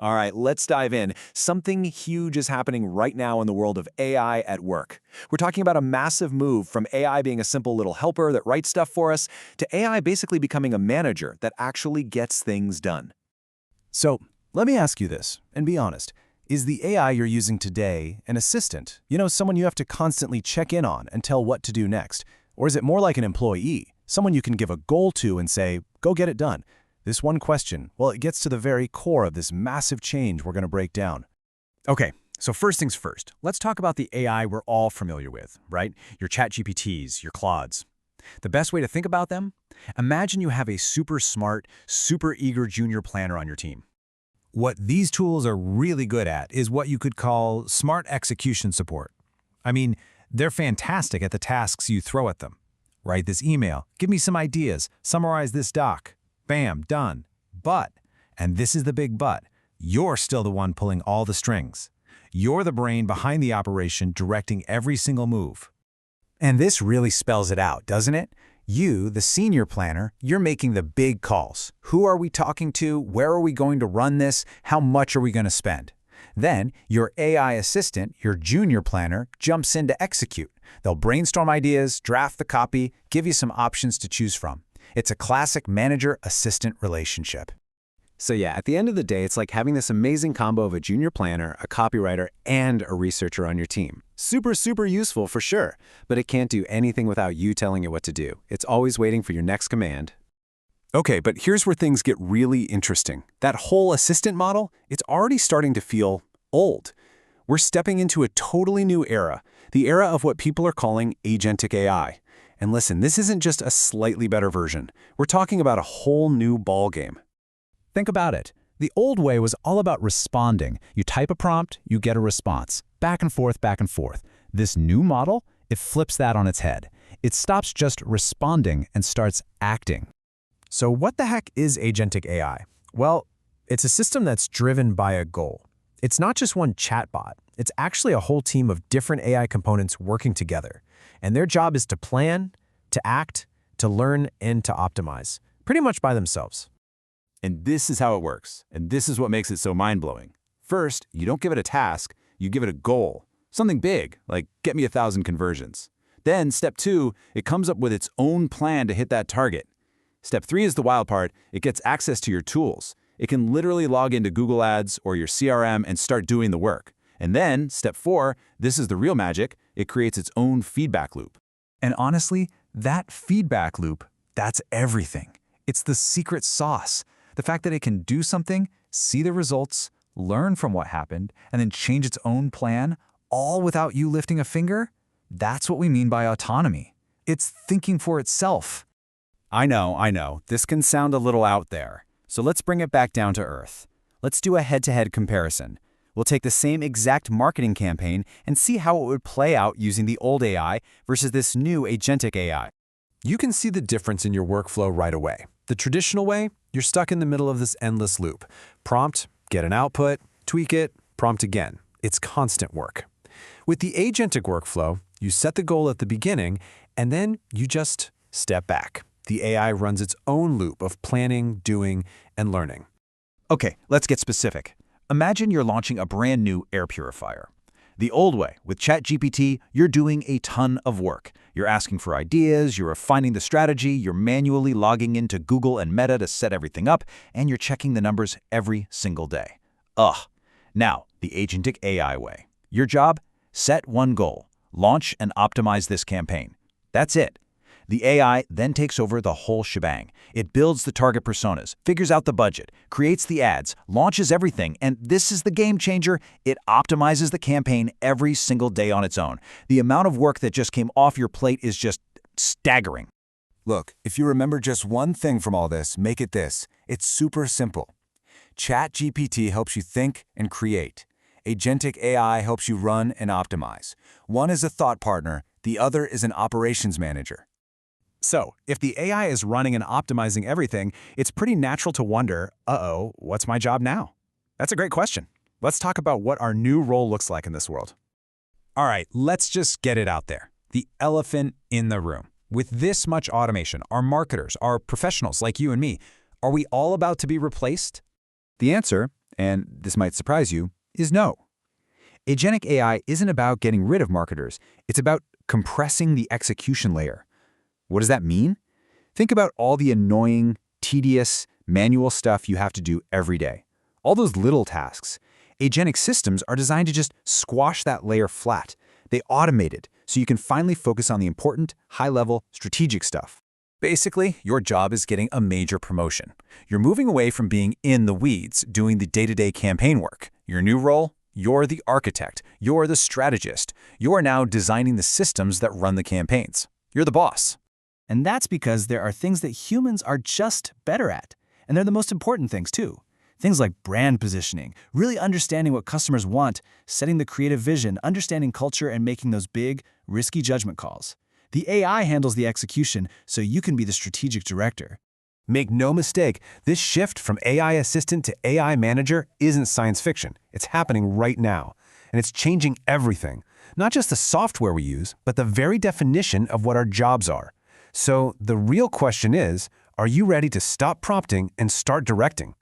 All right, let's dive in. Something huge is happening right now in the world of AI at work. We're talking about a massive move from AI being a simple little helper that writes stuff for us to AI basically becoming a manager that actually gets things done. So, let me ask you this, and be honest. Is the AI you're using today an assistant? Someone you have to constantly check in on and tell what to do next? Or is it more like an employee, someone you can give a goal to and say, go get it done? This one question, well, it gets to the very core of this massive change we're going to break down. Okay, so first things first, let's talk about the AI we're all familiar with, right? Your ChatGPTs, your Claudes. The best way to think about them? Imagine you have a super smart, super eager junior planner on your team. What these tools are really good at is what you could call smart execution support. I mean, they're fantastic at the tasks you throw at them. Write this email, give me some ideas, summarize this doc. Bam, done. But, and this is the big but, you're still the one pulling all the strings. You're the brain behind the operation directing every single move. And this really spells it out, doesn't it? You, the senior planner, you're making the big calls. Who are we talking to? Where are we going to run this? How much are we going to spend? Then, your AI assistant, your junior planner, jumps in to execute. They'll brainstorm ideas, draft the copy, give you some options to choose from. It's a classic manager-assistant relationship. So yeah, at the end of the day, it's like having this amazing combo of a junior planner, a copywriter, and a researcher on your team. Super, super useful for sure, but it can't do anything without you telling it what to do. It's always waiting for your next command. Okay, but here's where things get really interesting. That whole assistant model, it's already starting to feel old. We're stepping into a totally new era, the era of what people are calling Agentic AI. And listen, this isn't just a slightly better version. We're talking about a whole new ballgame. Think about it. The old way was all about responding. You type a prompt, you get a response. Back and forth, back and forth. This new model, it flips that on its head. It stops just responding and starts acting. So what the heck is Agentic AI? Well, it's a system that's driven by a goal. It's not just one chatbot. It's actually a whole team of different AI components working together. And their job is to plan, to act, to learn, and to optimize, pretty much by themselves. And this is how it works. And this is what makes it so mind-blowing. First, you don't give it a task, you give it a goal. Something big, like get me 1,000 conversions. Then, step 2, it comes up with its own plan to hit that target. Step 3 is the wild part. It gets access to your tools. It can literally log into Google Ads or your CRM and start doing the work. And then, step 4, this is the real magic, it creates its own feedback loop. And honestly, that feedback loop, that's everything. It's the secret sauce. The fact that it can do something, see the results, learn from what happened, and then change its own plan, all without you lifting a finger, that's what we mean by autonomy. It's thinking for itself. I know, this can sound a little out there. So let's bring it back down to earth. Let's do a head-to-head comparison. We'll take the same exact marketing campaign and see how it would play out using the old AI versus this new Agentic AI. You can see the difference in your workflow right away. The traditional way, you're stuck in the middle of this endless loop. Prompt, get an output, tweak it, prompt again. It's constant work. With the Agentic workflow, you set the goal at the beginning, and then you just step back. The AI runs its own loop of planning, doing, and learning. Okay, let's get specific. Imagine you're launching a brand new air purifier. The old way, with ChatGPT, you're doing a ton of work. You're asking for ideas, you're refining the strategy, you're manually logging into Google and Meta to set everything up, and you're checking the numbers every single day. Now, the Agentic AI way. Your job? Set one goal. Launch and optimize this campaign. That's it. The AI then takes over the whole shebang. It builds the target personas, figures out the budget, creates the ads, launches everything, and this is the game changer. It optimizes the campaign every single day on its own. The amount of work that just came off your plate is just staggering. Look, if you remember just one thing from all this, make it this. It's super simple. ChatGPT helps you think and create. Agentic AI helps you run and optimize. One is a thought partner, the other is an operations manager. So, if the AI is running and optimizing everything, it's pretty natural to wonder, what's my job now? That's a great question. Let's talk about what our new role looks like in this world. All right, let's just get it out there. The elephant in the room. With this much automation, our marketers, our professionals like you and me, are we all about to be replaced? The answer? and this might surprise you, is no. Agentic AI isn't about getting rid of marketers. It's about compressing the execution layer. What does that mean? Think about all the annoying, tedious, manual stuff you have to do every day. All those little tasks. Agentic systems are designed to just squash that layer flat. They automate it so you can finally focus on the important, high-level, strategic stuff. Basically, your job is getting a major promotion. You're moving away from being in the weeds, doing the day-to-day campaign work. Your new role? You're the architect. You're the strategist. You're now designing the systems that run the campaigns. You're the boss. And that's because there are things that humans are just better at. And they're the most important things, too. Things like brand positioning, really understanding what customers want, setting the creative vision, understanding culture, and making those big, risky judgment calls. The AI handles the execution, so you can be the strategic director. Make no mistake, this shift from AI assistant to AI manager isn't science fiction. It's happening right now. And it's changing everything. Not just the software we use, but the very definition of what our jobs are. So the real question is, are you ready to stop prompting and start directing?